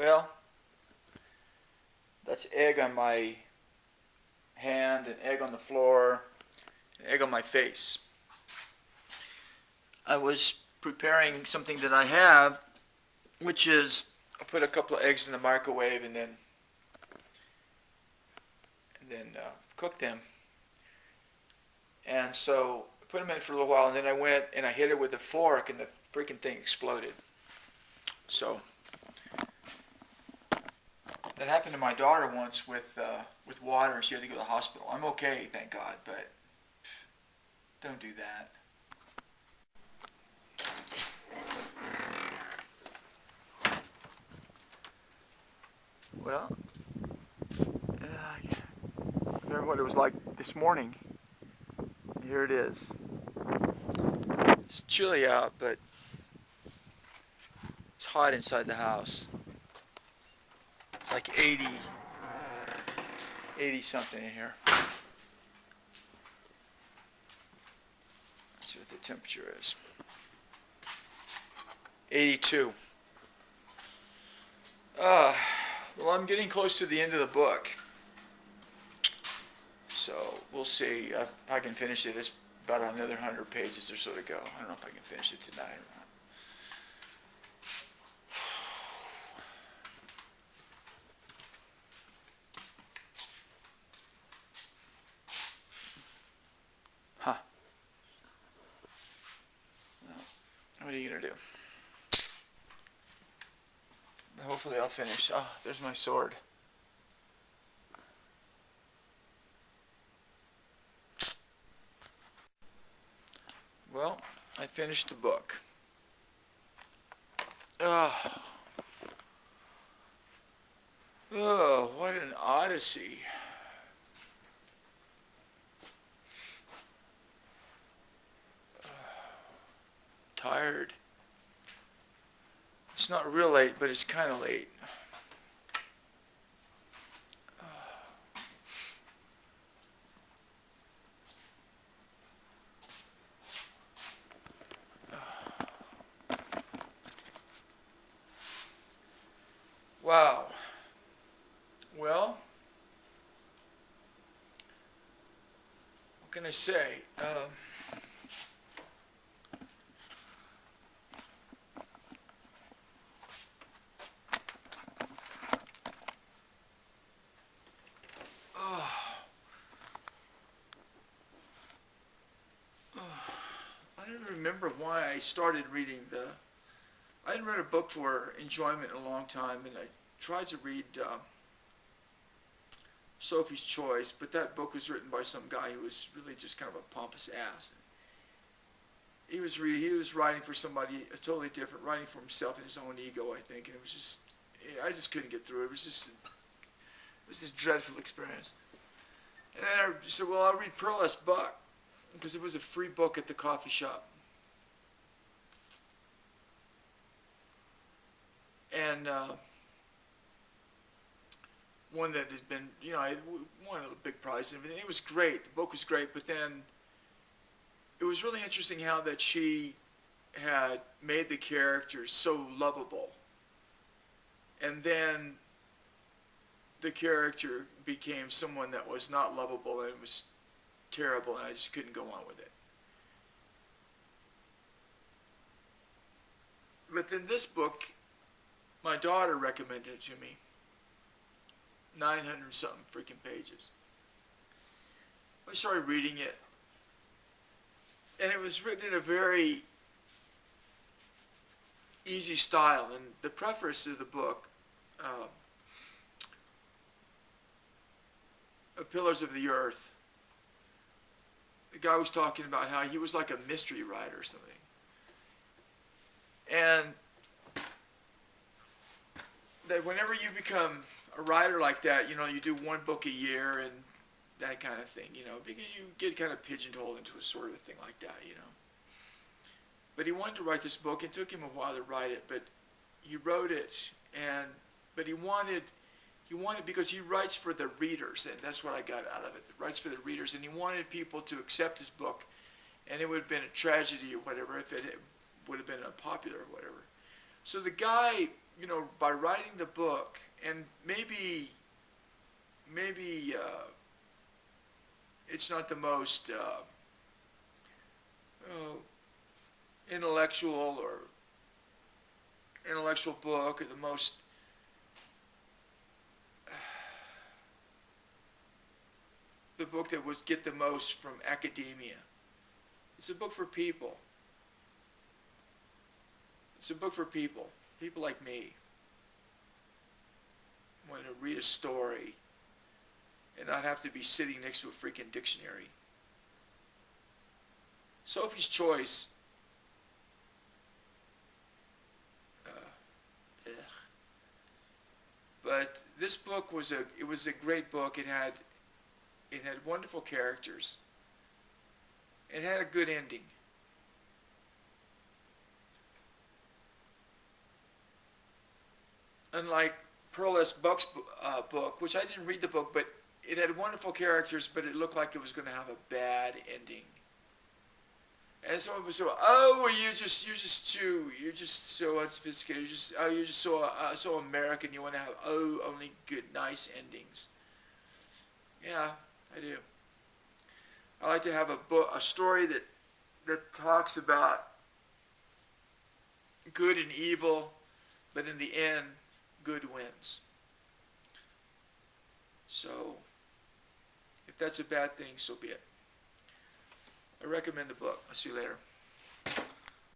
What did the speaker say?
Well, that's egg on my hand, and egg on the floor, and egg on my face. I was preparing something that I have, which is I put a couple of eggs in the microwave and then cook them. And so I put them in for a little while, and then I went and I hit it with a fork, and the freaking thing exploded. So that happened to my daughter once with water, and she had to go to the hospital. I'm okay, thank God, but don't do that. Well, I remember what it was like this morning. Here it is. It's chilly out, but it's hot inside the house. It's like 80 something in here. Let's see what the temperature is. 82. Well, I'm getting close to the end of the book. So we'll see if I can finish it. It's about another 100 pages or so to go. I don't know if I can finish it tonight or not. Huh. Well, what are you going to do? Hopefully I'll finish. Oh, there's my sword. Well, I finished the book. Oh, oh, what an odyssey. Tired. It's not real late, but it's kind of late. Wow. Well, what can I say? I don't remember why I started reading I hadn't read a book for enjoyment in a long time, and I tried to read Sophie's Choice, but that book was written by some guy who was really just kind of a pompous ass. He was writing for somebody totally different, writing for himself and his own ego, I think, and it was just, I just couldn't get through it. It was this dreadful experience. And then I said, well, I'll read Pearl's Buck, because it was a free book at the coffee shop. And one that had been, I won a big prize and everything. It was great. The book was great, but then it was really interesting how that she had made the characters so lovable. And then the character became someone that was not lovable, and it was terrible, and I just couldn't go on with it. But then this book, my daughter recommended it to me. 900 something freaking pages. I started reading it, and it was written in a very easy style. And the preface of the book, Pillars of the Earth, the guy was talking about how he was like a mystery writer or something. And that whenever you become a writer like that, you do one book a year and that kind of thing, because you get kind of pigeonholed into a sort of a thing like that, But he wanted to write this book. It took him a while to write it, but he wrote it, but he wanted, because he writes for the readers, and that's what I got out of it. He writes for the readers, and he wanted people to accept his book, and it would have been a tragedy or whatever if it would have been unpopular or whatever. So the guy, you know, by writing the book, and maybe it's not the most intellectual or intellectual book, or the most the book that would get the most from academia. It's a book for people. It's a book for people. People like me. Want to read a story and not have to be sitting next to a freaking dictionary. Sophie's Choice. Ugh. But this book was a great book. It had wonderful characters. It had a good ending. Unlike Pearl S. Buck's book, which I didn't read the book, but it had wonderful characters, but it looked like it was going to have a bad ending. And someone was so, oh, you're just so unsophisticated. You're just so American. You want to have only good, nice endings. Yeah, I do. I like to have a story that talks about good and evil, but in the end, good wins. So, if that's a bad thing, so be it. I recommend the book. I'll see you later.